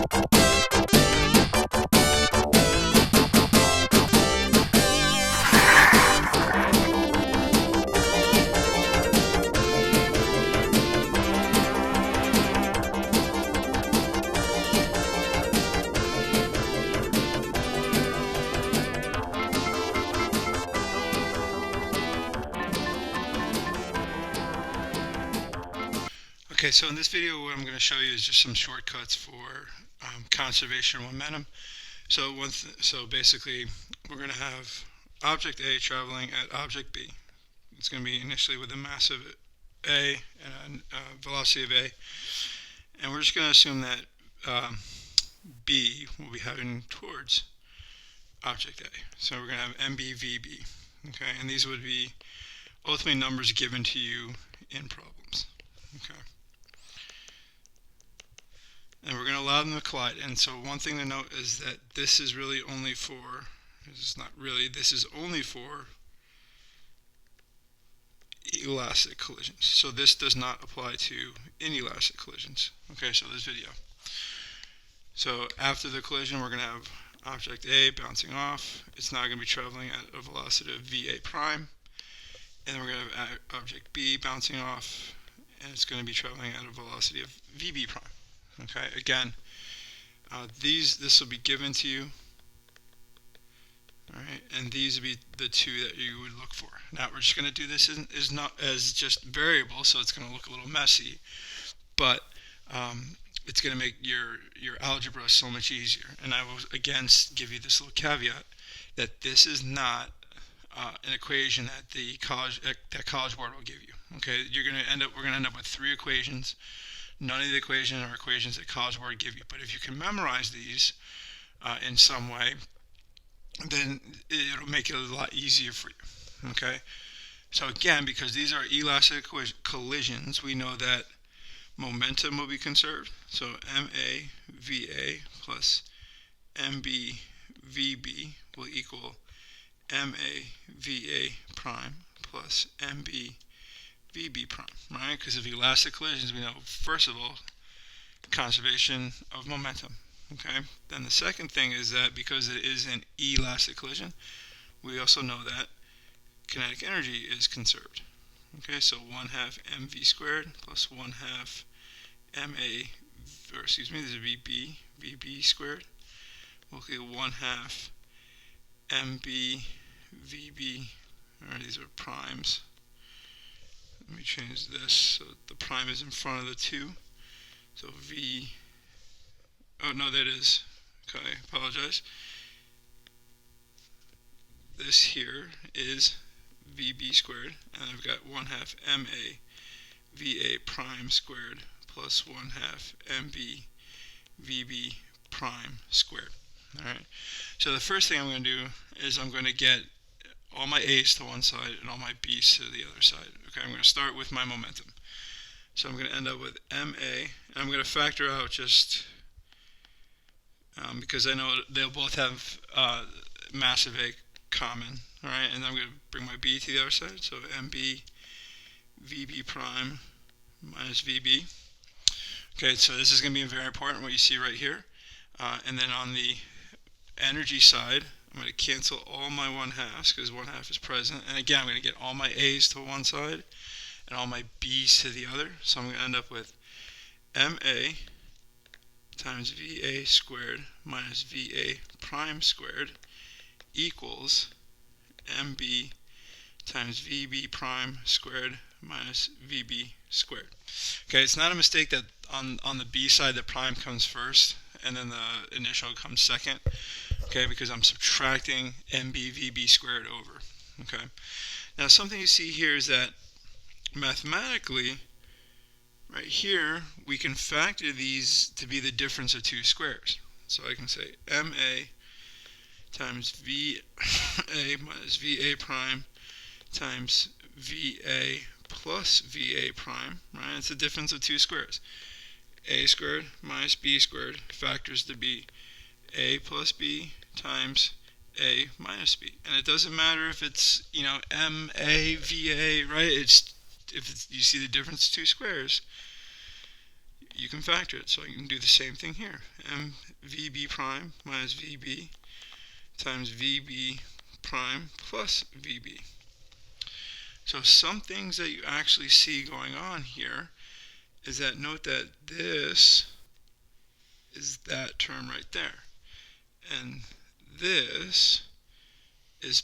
Okay, so in this video what I'm going to show you is just some shortcuts for conservation of momentum. So basically we're going to have object A traveling at object B. It's going to be initially with a mass of A and a velocity of A, and we're just going to assume that B will be heading towards object A. So we're going to have MBVB. Okay, and these would be ultimately numbers given to you in problems. Okay. And we're going to allow them to collide. And so one thing to note is that this is really only for, this is only for elastic collisions. So this does not apply to inelastic collisions. Okay, so this video. So after the collision, we're going to have object A bouncing off. It's now going to be traveling at a velocity of VA prime. And then we're going to have object B bouncing off, and it's going to be traveling at a velocity of VB prime. Okay, again, this will be given to you, all right, and these will be the two that you would look for. Now we're just going to do this as not as just variable, so it's going to look a little messy, but it's going to make your algebra so much easier. And I will again give you this little caveat that this is not an equation that the College Board will give you. Okay, we're going to end up with 3 equations. None of the equations are equations that College Board give you. But if you can memorize these in some way, then it'll make it a lot easier for you. Okay? So again, because these are elastic collisions, we know that momentum will be conserved. So MAVA plus MBVB will equal MAVA prime plus MBVB prime, right? Because of elastic collisions, we know, first of all, conservation of momentum. Okay. Then the second thing is that because it is an elastic collision, we also know that kinetic energy is conserved. Okay, so 1/2 mv squared plus 1/2 this would be vb squared will equal 1/2 mbvb. Alright, these are primes. Let me change this so the prime is in front of the 2. So oh no, that is, okay, apologize. This here is VB squared, and I've got 1/2 MA VA prime squared plus 1/2 MB VB prime squared. Alright, so the first thing I'm going to do is I'm going to get all my A's to one side and all my B's to the other side. Okay, I'm going to start with my momentum. So I'm going to end up with MA, and I'm going to factor out just because I know they'll both have mass of A common. Alright, and then I'm going to bring my B to the other side. So MB VB prime minus VB. Okay, so this is going to be very important what you see right here. And then on the energy side, I'm going to cancel all my 1/2s because 1/2 is present. And again, I'm going to get all my A's to one side and all my B's to the other. So I'm going to end up with MA times VA squared minus VA prime squared equals MB times VB prime squared minus VB squared. Okay, it's not a mistake that on the B side the prime comes first and then the initial comes second. Okay, because I'm subtracting MB VB squared over. Okay, now something you see here is that mathematically, right here, we can factor these to be the difference of 2 squares. So I can say MA times VA minus VA prime times VA plus VA prime, right? It's the difference of 2 squares. A squared minus B squared factors to be A plus B times A minus B. And it doesn't matter if it's, MA, VA, right? You see the difference of 2 squares. you can factor it. So I can do the same thing here. MVB prime minus VB times VB prime plus VB. So some things that you actually see going on here is that note that this is that term right there. And this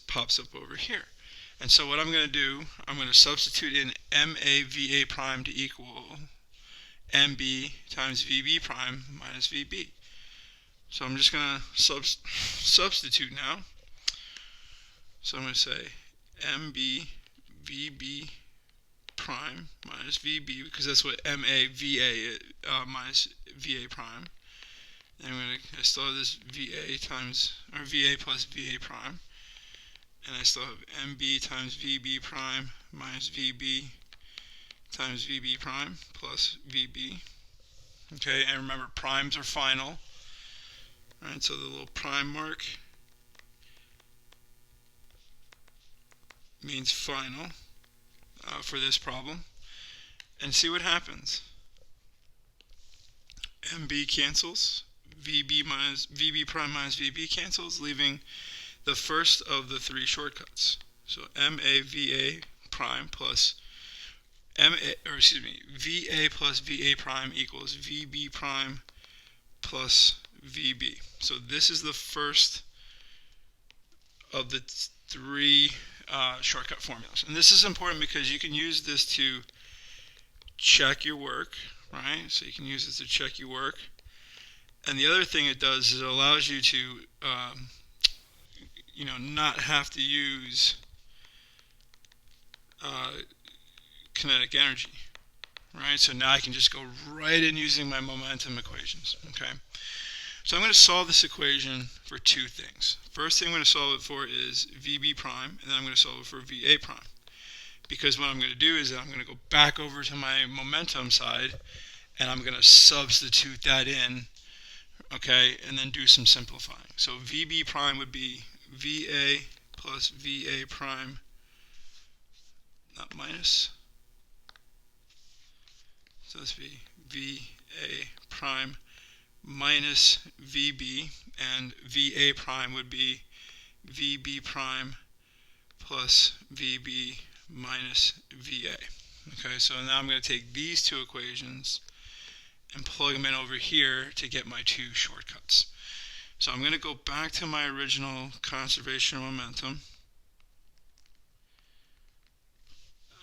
pops up over here. And so what I'm going to do, I'm going to substitute in MAVA prime to equal MB times VB prime minus VB. So I'm just going to substitute now. So I'm going to say MB VB prime minus VB, because that's what MAVA minus VA prime. And I still have this VA times, or VA plus VA prime. And I still have MB times VB prime minus VB times VB prime plus VB. Okay, and remember, primes are final. Alright, so the little prime mark means final for this problem. And see what happens. MB cancels, VB prime minus VB cancels, leaving the first of the three shortcuts. So MAVA prime plus VA plus VA prime equals VB prime plus VB. So this is the first of the three shortcut formulas. And this is important because you can use this to check your work, right? So you can use this to check your work. And the other thing it does is it allows you to not have to use kinetic energy, right? So now I can just go right in using my momentum equations, okay? So I'm going to solve this equation for two things. First thing I'm going to solve it for is VB prime, and then I'm going to solve it for VA prime. Because what I'm going to do is I'm going to go back over to my momentum side, and I'm going to substitute that in, okay, and then do some simplifying. So VB prime would be VA plus VA prime, not minus. So this would be VA prime minus VB, and VA prime would be VB prime plus VB minus VA. Okay, so now I'm going to take these two equations and plug them in over here to get my two shortcuts. So I'm going to go back to my original conservation of momentum.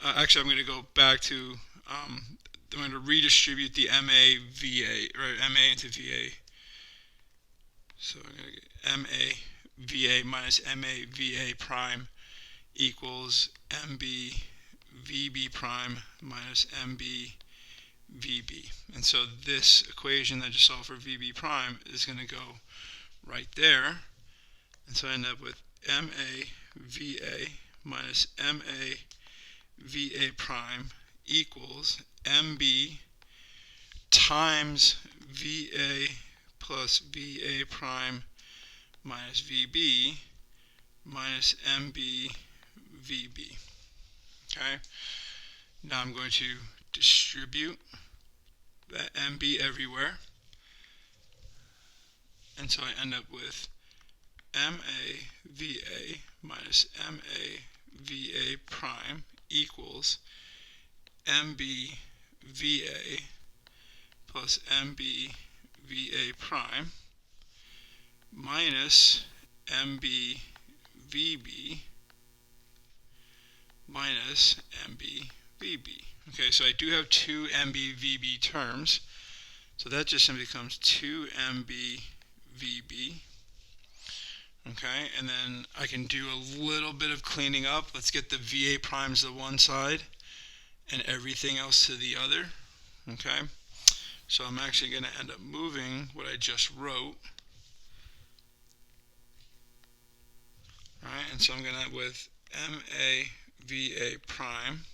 Actually, I'm going to go back to, I'm going to redistribute the MAVA, right, MA into VA. So I'm going to get MAVA minus MAVA prime equals MB VB prime minus MB VB. And so this equation that I just solved for VB prime is going to go right there. And so I end up with MA VA minus MA VA prime equals MB times VA plus VA prime minus VB minus MB VB. Okay? Now I'm going to distribute that MB everywhere. And so I end up with MA VA minus MA VA prime equals MB VA plus MB VA prime minus MB VB minus MB VB. Okay, so I do have two MB VB terms, so that just simply becomes 2 MB VB. Okay, and then I can do a little bit of cleaning up. Let's get the VA primes to one side and everything else to the other. Okay, so I'm actually going to end up moving what I just wrote. Alright, and so I'm going to end up with MA VA prime.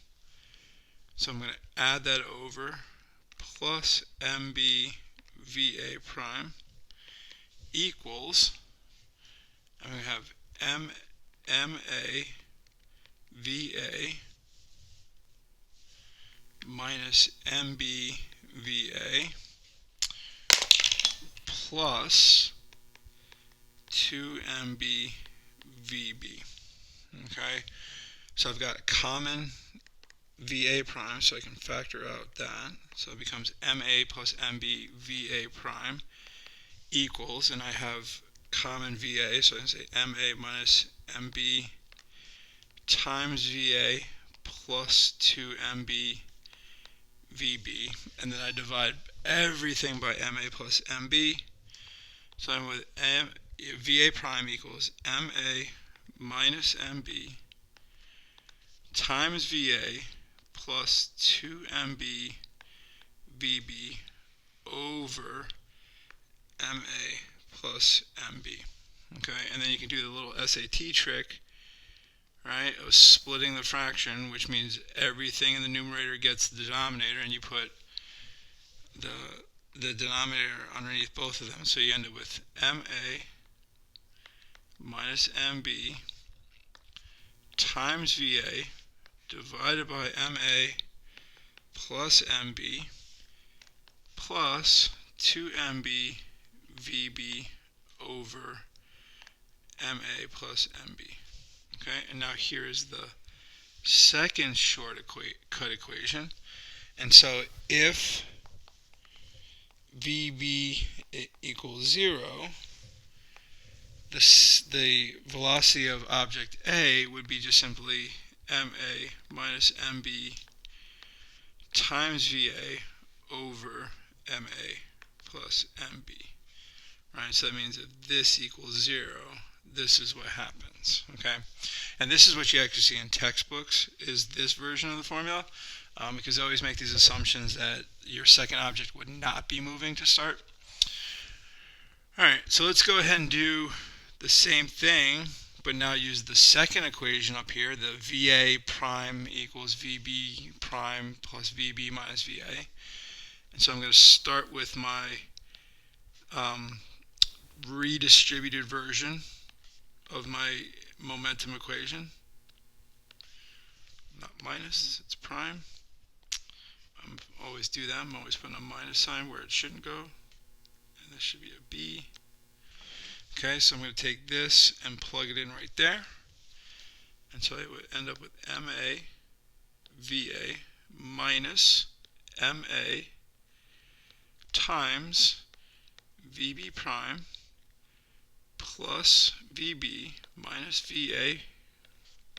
So I'm going to add that over plus MB VA prime equals, I'm going to have MA VA minus MB VA plus 2MB VB. Okay, so I've got a common VA prime, so I can factor out that. So it becomes MA plus MB VA prime equals, and I have common VA, so I can say MA minus MB times VA plus 2MB VB, and then I divide everything by MA plus MB. So I'm with VA prime equals MA minus MB times VA plus 2MB VB over MA plus MB. Okay, and then you can do the little SAT trick, right, of splitting the fraction, which means everything in the numerator gets the denominator, and you put the denominator underneath both of them. So you end up with MA minus MB times VA divided by MA plus MB plus 2MB VB over MA plus MB. Okay, and now here is the second shortcut equation. And so if VB equals 0, the velocity of object A would be just simply MA minus MB times VA over MA plus MB. Right, so that means if this equals 0, this is what happens. Okay, and this is what you actually see in textbooks, is this version of the formula, because they always make these assumptions that your second object would not be moving to start. Alright, so let's go ahead and do the same thing, but now use the second equation up here, the VA prime equals VB prime plus VB minus VA. And so I'm going to start with my redistributed version of my momentum equation. Not minus, it's prime. I always do that. I'm always putting a minus sign where it shouldn't go. And this should be a B. Okay, so I'm going to take this and plug it in right there. And so it would end up with MA VA minus MA times VB prime plus VB minus VA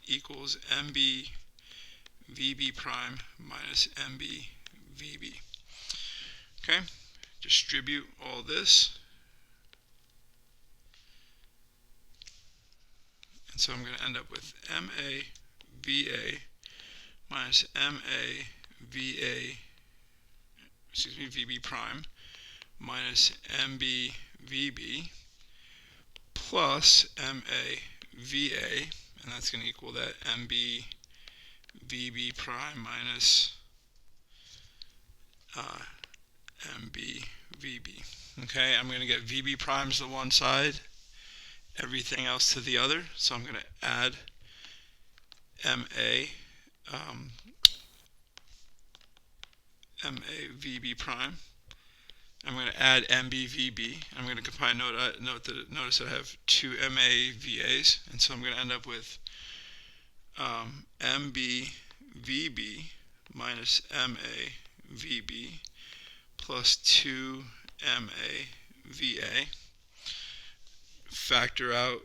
equals MB VB prime minus MB VB. Okay, distribute all this. And so I'm going to end up with MA VA minus MA VA, VB prime minus MB VB plus MA VA, and that's going to equal that MB VB prime minus MB VB. Okay, I'm going to get VB primes to one side, everything else to the other. So I'm going to add MA VB prime. I'm going to add MB VB. I'm going to combine. Notice that I have two MA VAs, and so I'm going to end up with MB VB minus MA VB plus 2 MA VA. Factor out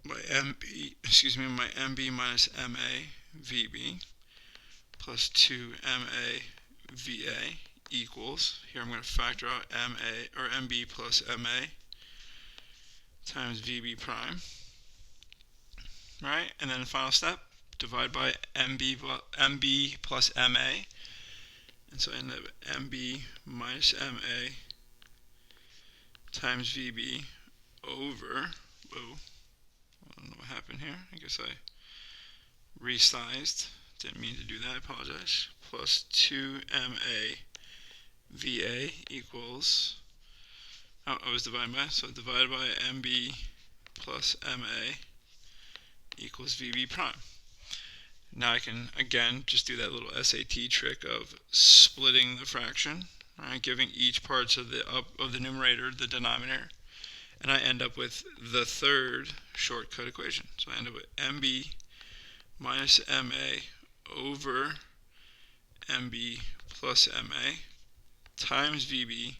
my MB minus MA VB plus 2 MA VA equals, here I'm going to factor out MB plus MA times VB prime. Right, and then the final step, divide by MB plus MA, and so I end up with MB minus MA times VB over, I don't know what happened here, I guess I resized, didn't mean to do that, I apologize, plus 2MA VA equals, I was dividing by, so divided by MB plus MA equals VB prime. Now I can, again, just do that little SAT trick of splitting the fraction, right? Giving each parts of the numerator the denominator, and I end up with the third shortcut equation. So I end up with MB minus MA over MB plus MA times VB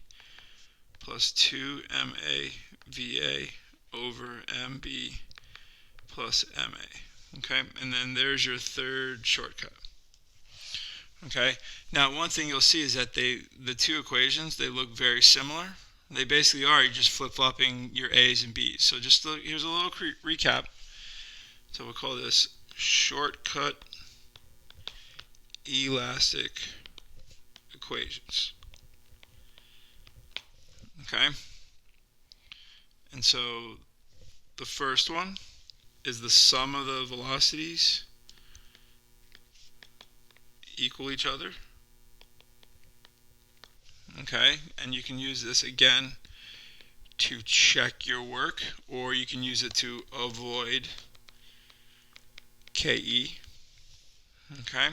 plus 2MA VA over MB plus MA. Okay, and then there's your third shortcut. Okay, now one thing you'll see is that the two equations, they look very similar. They basically are, you're just flip-flopping your A's and B's. So just look, here's a little recap. So we'll call this shortcut elastic equations. Okay, and so the first one is the sum of the velocities equal each other. Okay, and you can use this again to check your work, or you can use it to avoid KE. Okay,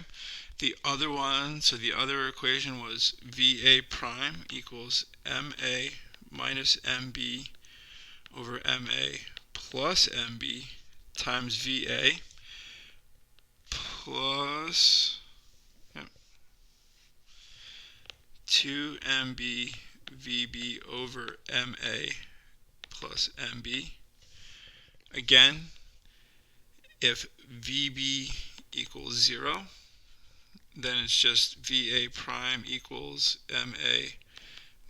the other one, so the other equation was VA prime equals MA minus MB over MA plus MB times VA plus 2MB VB over MA plus MB. Again, if VB equals 0, then it's just VA prime equals MA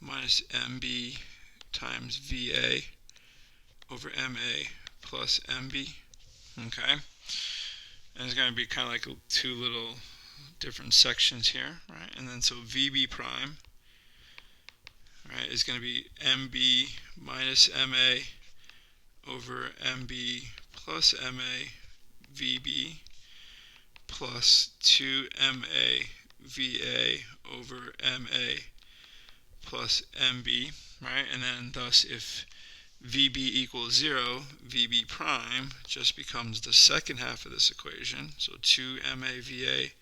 minus MB times VA over MA plus MB. Okay, and it's going to be kind of like two little different sections here, right? And then so VB prime, right, is going to be MB minus MA over MB plus MA VB plus 2MA VA over MA plus MB, right? And then thus if VB equals 0, VB prime just becomes the second half of this equation, so 2MA VA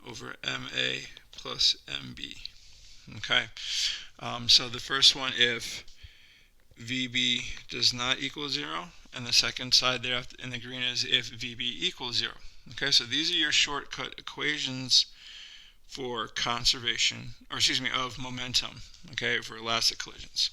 over MA plus MB. Okay, so the first one, if VB does not equal 0, and the second side there in the green is if VB equals 0. Okay, so these are your shortcut equations for conservation, or excuse me, of momentum, okay, for elastic collisions.